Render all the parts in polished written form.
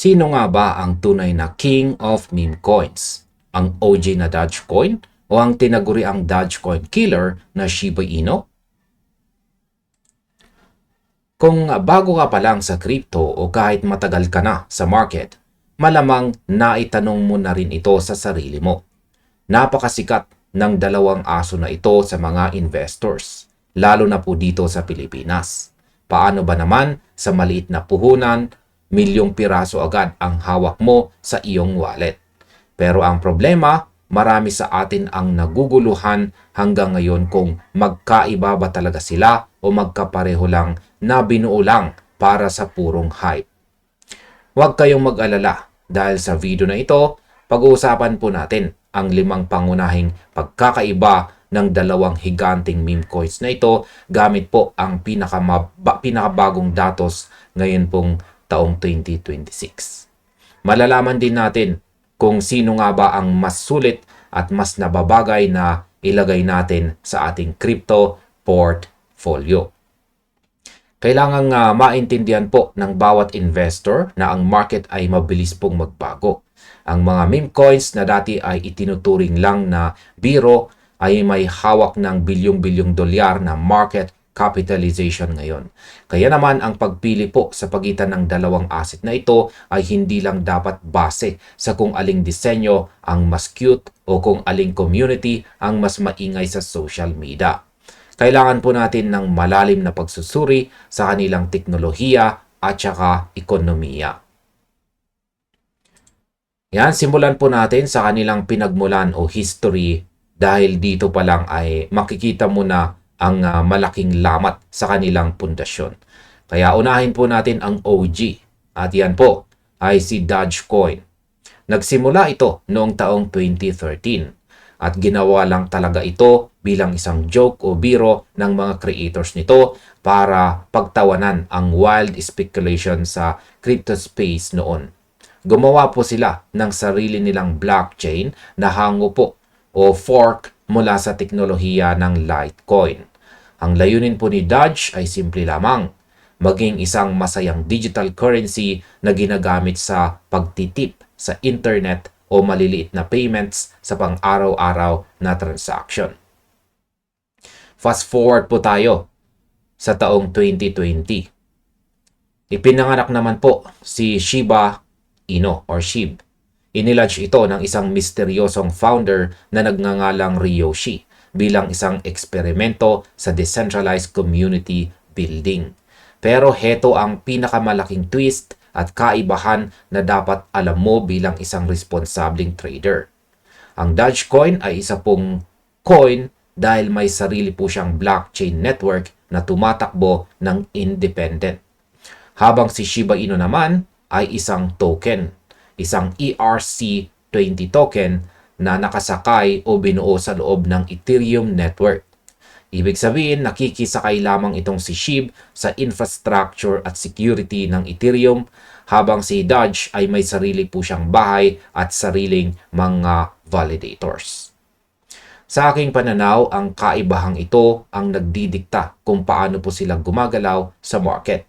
Sino nga ba ang tunay na king of meme coins? Ang OG na Dogecoin o ang tinaguriang Dogecoin killer na Shiba Inu? Kung bago ka pa lang sa crypto o kahit matagal ka na sa market, malamang naitanong mo na rin ito sa sarili mo. Napakasikat ng dalawang aso na ito sa mga investors, lalo na po dito sa Pilipinas. Paano ba naman sa maliit na puhunan, milyong piraso agad ang hawak mo sa iyong wallet? Pero ang problema, marami sa atin ang naguguluhan hanggang ngayon kung magkaiba ba talaga sila o magkapareho lang na binuo lang para sa purong hype. Huwag kayong mag-alala dahil sa video na ito, pag-uusapan po natin ang 5 pangunahing pagkakaiba ng dalawang higanting meme coins na ito gamit po ang pinakabagong datos ngayon pong taong 2026. Malalaman din natin kung sino nga ba ang mas sulit at mas nababagay na ilagay natin sa ating crypto portfolio. Kailangang maintindihan po ng bawat investor na ang market ay mabilis pong magbago. Ang mga meme coins na dati ay itinuturing lang na biro ay may hawak ng bilyong-bilyong dolyar na market capitalization ngayon. Kaya naman ang pagpili po sa pagitan ng dalawang asset na ito ay hindi lang dapat base sa kung aling disenyo ang mas cute o kung aling community ang mas maingay sa social media. Kailangan po natin ng malalim na pagsusuri sa kanilang teknolohiya at saka ekonomiya. Yan, simulan po natin sa kanilang pinagmulan o history dahil dito pa lang ay makikita mo na ang malaking lamat sa kanilang pundasyon. Kaya unahin po natin ang OG at yan po ay si Dogecoin. Nagsimula ito noong taong 2013 at ginawa lang talaga ito bilang isang joke o biro ng mga creators nito para pagtawanan ang wild speculation sa crypto space noon. Gumawa po sila ng sarili nilang blockchain na hango po o fork mula sa teknolohiya ng Litecoin. Ang layunin po ni Doge ay simple lamang, maging isang masayang digital currency na ginagamit sa pagtitip sa internet o maliliit na payments sa pang-araw-araw na transaction. Fast forward po tayo sa taong 2020. Ipinanganak naman po si Shiba Inu or SHIB. Inilunch ito ng isang misteryosong founder na nagngangalang Ryoshi bilang isang eksperimento sa decentralized community building. Pero heto ang pinakamalaking twist at kaibahan na dapat alam mo bilang isang responsableng trader. Ang Dogecoin ay isa pong coin dahil may sarili po siyang blockchain network na tumatakbo ng independent. Habang si Shiba Inu naman ay isang token, isang ERC20 token na nakasakay o binuo sa loob ng Ethereum network. Ibig sabihin, nakikisakay lamang itong si SHIB sa infrastructure at security ng Ethereum habang si Doge ay may sarili po siyang bahay at sariling mga validators. Sa aking pananaw, ang kaibahang ito ang nagdidikta kung paano po sila gumagalaw sa market.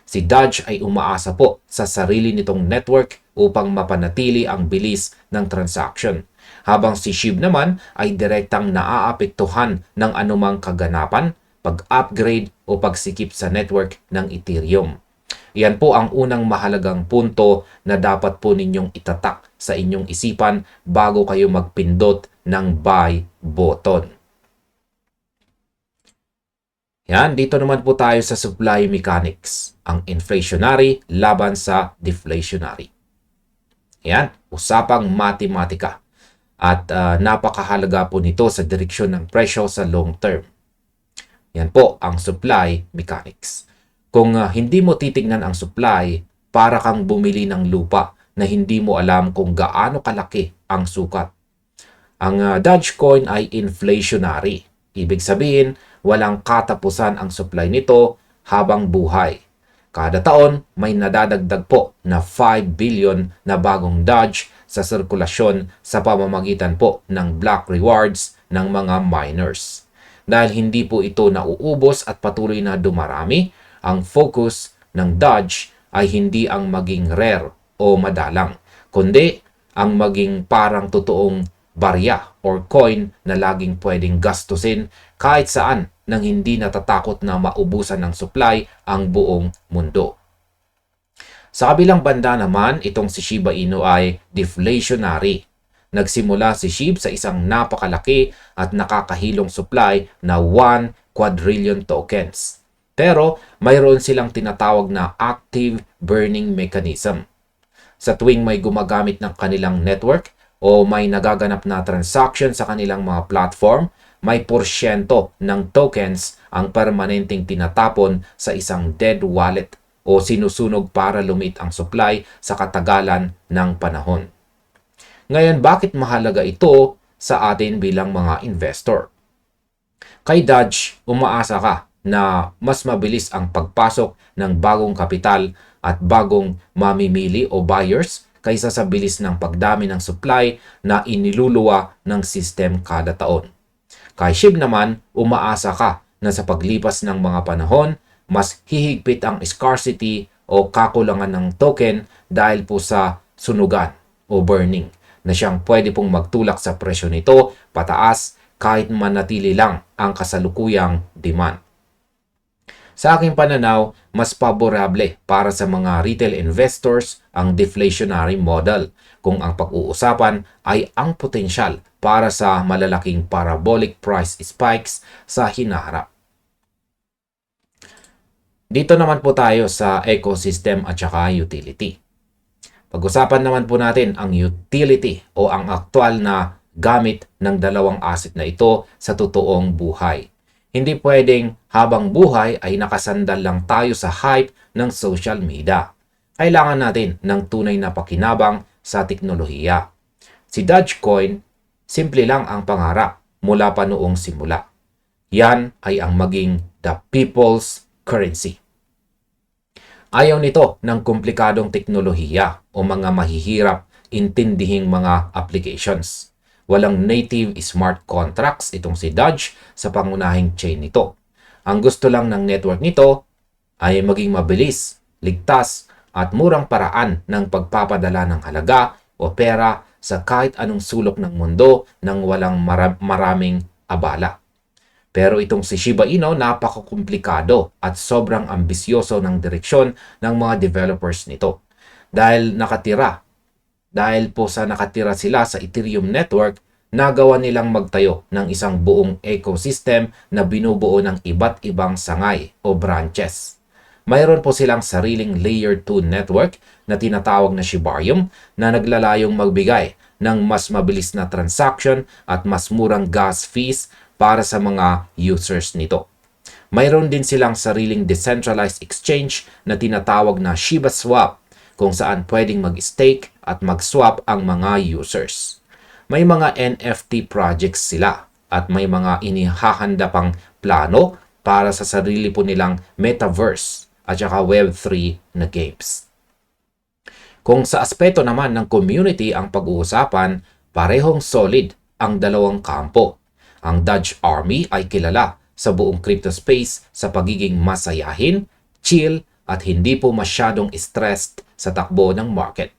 Si Doge ay umaasa po sa sarili nitong network upang mapanatili ang bilis ng transaction. Habang si SHIB naman ay direktang naaapektuhan ng anumang kaganapan, pag-upgrade o pagsikip sa network ng Ethereum. Iyan po ang unang mahalagang punto na dapat po ninyong itatak sa inyong isipan bago kayo magpindot ng buy button. Yan, dito naman po tayo sa supply mechanics, ang inflationary laban sa deflationary. Yan, usapang matematika. At napakahalaga po nito sa direksyon ng presyo sa long term. Yan po ang supply mechanics. Kung hindi mo titignan ang supply, para kang bumili ng lupa na hindi mo alam kung gaano kalaki ang sukat. Ang Dogecoin ay inflationary. Ibig sabihin, walang katapusan ang supply nito habang buhay. Kada taon, may nadadagdag po na 5 billion na bagong Doge sa sirkulasyon sa pamamagitan po ng block rewards ng mga miners. Dahil hindi po ito nauubos at patuloy na dumarami, ang focus ng Doge ay hindi ang maging rare o o madalang, kundi ang maging parang totoong barya or coin na laging pwedeng gastusin kahit saan nang hindi natatakot na maubusan ng supply ang buong mundo. Sa kabilang banda naman, itong si Shiba Inu ay deflationary. Nagsimula si SHIB sa isang napakalaki at nakakahilong supply na 1 quadrillion tokens. Pero mayroon silang tinatawag na active burning mechanism. Sa tuwing may gumagamit ng kanilang network o may nagaganap na transaction sa kanilang mga platform, may porsyento ng tokens ang permanenteng tinatapon sa isang dead wallet o sinusunog para lumit ang supply sa katagalan ng panahon. Ngayon, bakit mahalaga ito sa atin bilang mga investor? Kay Dodge, umaasa ka na mas mabilis ang pagpasok ng bagong kapital at bagong mamimili o buyers kaysa sa bilis ng pagdami ng supply na iniluluwa ng system kada taon. Kay SHIB naman, umaasa ka na sa paglipas ng mga panahon, mas hihigpit ang scarcity o kakulangan ng token dahil po sa sunugan o burning na siyang pwede pong magtulak sa presyo nito pataas kahit manatili lang ang kasalukuyang demand. Sa aking pananaw, mas paborable para sa mga retail investors ang deflationary model kung ang pag-uusapan ay ang potensyal para sa malalaking parabolic price spikes sa hinaharap. Dito naman po tayo sa ecosystem at saka utility. Pag-usapan naman po natin ang utility o ang aktual na gamit ng dalawang asset na ito sa totoong buhay. Hindi pwedeng habang buhay ay nakasandal lang tayo sa hype ng social media. Kailangan natin ng tunay na pakinabang sa teknolohiya. Si Dogecoin, simple lang ang pangarap mula pa noong simula. Yan ay ang maging the people's currency. Ayaw nito ng komplikadong teknolohiya o mga mahihirap intindihing mga applications. Walang native smart contracts itong si Doge sa pangunahing chain nito. Ang gusto lang ng network nito ay maging mabilis, ligtas at murang paraan ng pagpapadala ng halaga o pera sa kahit anong sulok ng mundo nang walang maraming abala. Pero itong si Shiba Inu napakakomplikado at sobrang ambisyoso ng direksyon ng mga developers nito. Dahil po sa nakatira sila sa Ethereum network, nagawa nilang magtayo ng isang buong ecosystem na binubuo ng iba't ibang sangay o branches. Mayroon po silang sariling Layer 2 network na tinatawag na Shibarium na naglalayong magbigay ng mas mabilis na transaction at mas murang gas fees para sa mga users nito. Mayroon din silang sariling decentralized exchange na tinatawag na Shiba Swap kung saan pwedeng mag-stake at mag-swap ang mga users. May mga NFT projects sila at may mga inihahanda pang plano para sa sarili po nilang metaverse at saka Web3 na games. Kung sa aspeto naman ng community ang pag-uusapan, parehong solid ang dalawang kampo. Ang Doge Army ay kilala sa buong crypto space sa pagiging masayahin, chill at hindi po masyadong stressed sa takbo ng market.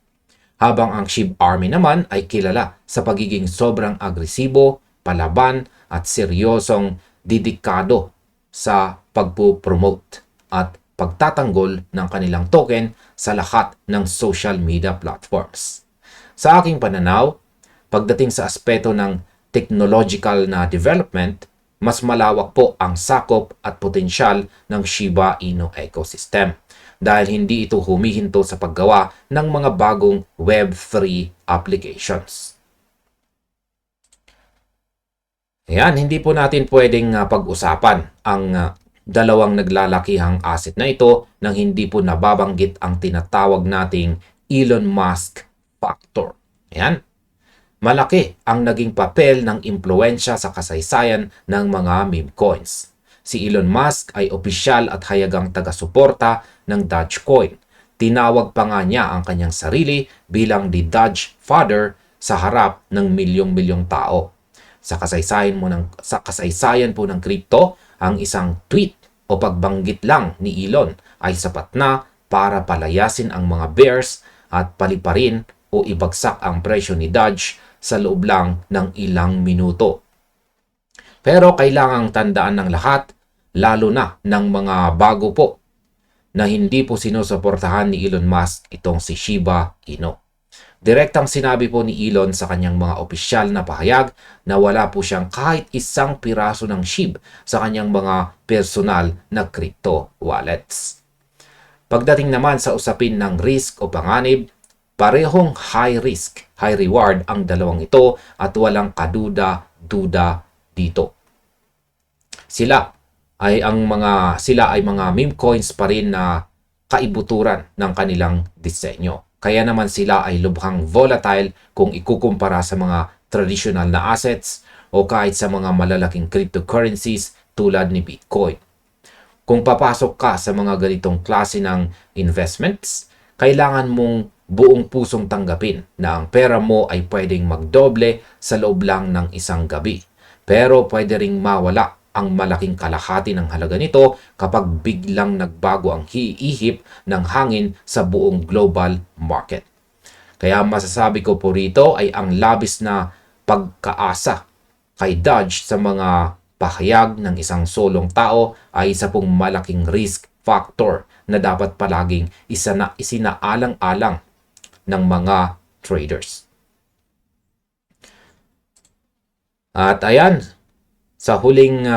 Habang ang SHIB Army naman ay kilala sa pagiging sobrang agresibo, palaban at seryosong dedikado sa pagpo-promote at pagtatanggol ng kanilang token sa lahat ng social media platforms. Sa aking pananaw, pagdating sa aspeto ng technological na development, mas malawak po ang sakop at potensyal ng Shiba Inu ecosystem dahil hindi ito humihinto sa paggawa ng mga bagong Web3 applications. Ayan, hindi po natin pwedeng pag-usapan ang dalawang naglalakihang asset na ito nang hindi po nababanggit ang tinatawag nating Elon Musk factor. Ayan. Malaki ang naging papel ng impluensya sa kasaysayan ng mga meme coins. Si Elon Musk ay opisyal at hayagang taga-suporta ng Dogecoin. Tinawag pa nga niya ang kanyang sarili bilang the Doge Father sa harap ng milyong-milyong tao. Sa kasaysayan po ng crypto, ang isang tweet o pagbanggit lang ni Elon ay sapat na para palayasin ang mga bears at paliparin o ibagsak ang presyo ni Doge sa loob lang ng ilang minuto. Pero kailangang tandaan ng lahat, lalo na ng mga bago po, na hindi po sinusuportahan ni Elon Musk itong si Shiba Inu. Direktang sinabi po ni Elon sa kanyang mga opisyal na pahayag na wala po siyang kahit isang piraso ng SHIB sa kanyang mga personal na crypto wallets. Pagdating naman sa usapin ng risk o panganib, parehong high risk, high reward ang dalawang ito at walang kaduda-duda dito. Sila ay mga meme coins pa rin na kaibuturan ng kanilang disenyo. Kaya naman sila ay lubhang volatile kung ikukumpara sa mga traditional na assets o kahit sa mga malalaking cryptocurrencies tulad ni Bitcoin. Kung papasok ka sa mga ganitong klase ng investments, kailangan mong buong pusong tanggapin na ang pera mo ay pwedeng magdoble sa loob lang ng isang gabi. Pero pwede ring mawala ang malaking kalahati ng halaga nito kapag biglang nagbago ang ihip ng hangin sa buong global market. Kaya masasabi ko po rito ay ang labis na pagkaasa kay Doge sa mga pahayag ng isang solong tao ay isa pong malaking risk factor na dapat palaging isinaalang-alang ng mga traders. At ayan, sa huling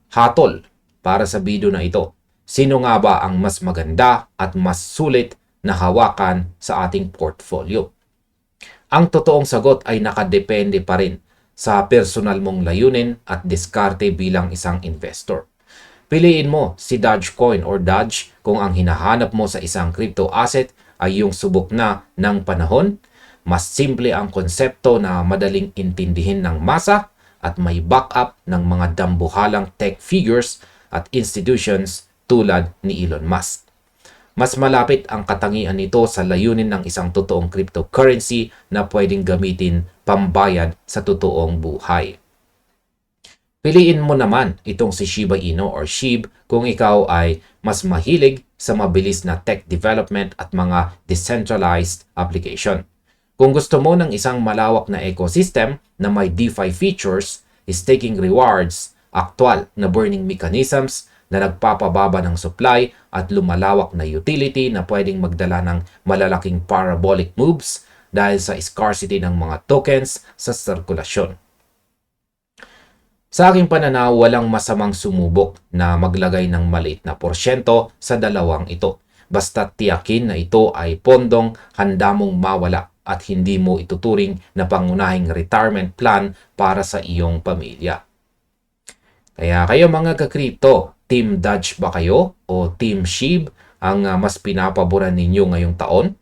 hatol para sa video na ito, sino nga ba ang mas maganda at mas sulit na hawakan sa ating portfolio? Ang totoong sagot ay nakadepende pa rin sa personal mong layunin at diskarte bilang isang investor. Piliin mo si Dogecoin or Doge kung ang hinahanap mo sa isang crypto asset ay yung subok na ng panahon, mas simple ang konsepto na madaling intindihin ng masa, at may backup ng mga dambuhalang tech figures at institutions tulad ni Elon Musk. Mas malapit ang katangian nito sa layunin ng isang totoong cryptocurrency na pwedeng gamitin pambayad sa totoong buhay. Piliin mo naman itong si Shiba Inu or SHIB kung ikaw ay mas mahilig sa mabilis na tech development at mga decentralized application. Kung gusto mo ng isang malawak na ecosystem na may DeFi features, staking rewards, aktwal na burning mechanisms na nagpapababa ng supply at lumalawak na utility na pwedeng magdala ng malalaking parabolic moves dahil sa scarcity ng mga tokens sa sirkulasyon. Sa aking pananaw, walang masamang sumubok na maglagay ng maliit na porsyento sa dalawang ito. Basta tiyakin na ito ay pondong handa mong mawala at hindi mo ituturing na pangunahing retirement plan para sa iyong pamilya. Kaya kayo mga ka-crypto, Team Doge ba kayo o Team SHIB ang mas pinapaboran ninyo ngayong taon?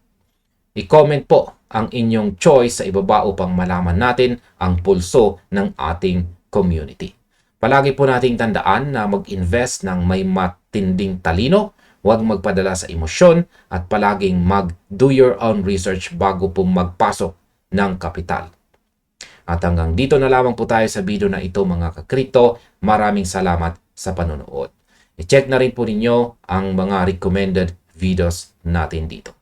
I-comment po ang inyong choice sa ibaba upang malaman natin ang pulso ng ating community. Palagi po nating tandaan na mag-invest ng may matinding talino, huwag magpadala sa emosyon at palaging mag-do your own research bago po magpasok ng kapital. At hanggang dito na lamang po tayo sa video na ito mga ka-crypto. Maraming salamat sa panonood. I-check na rin po ninyo ang mga recommended videos natin dito.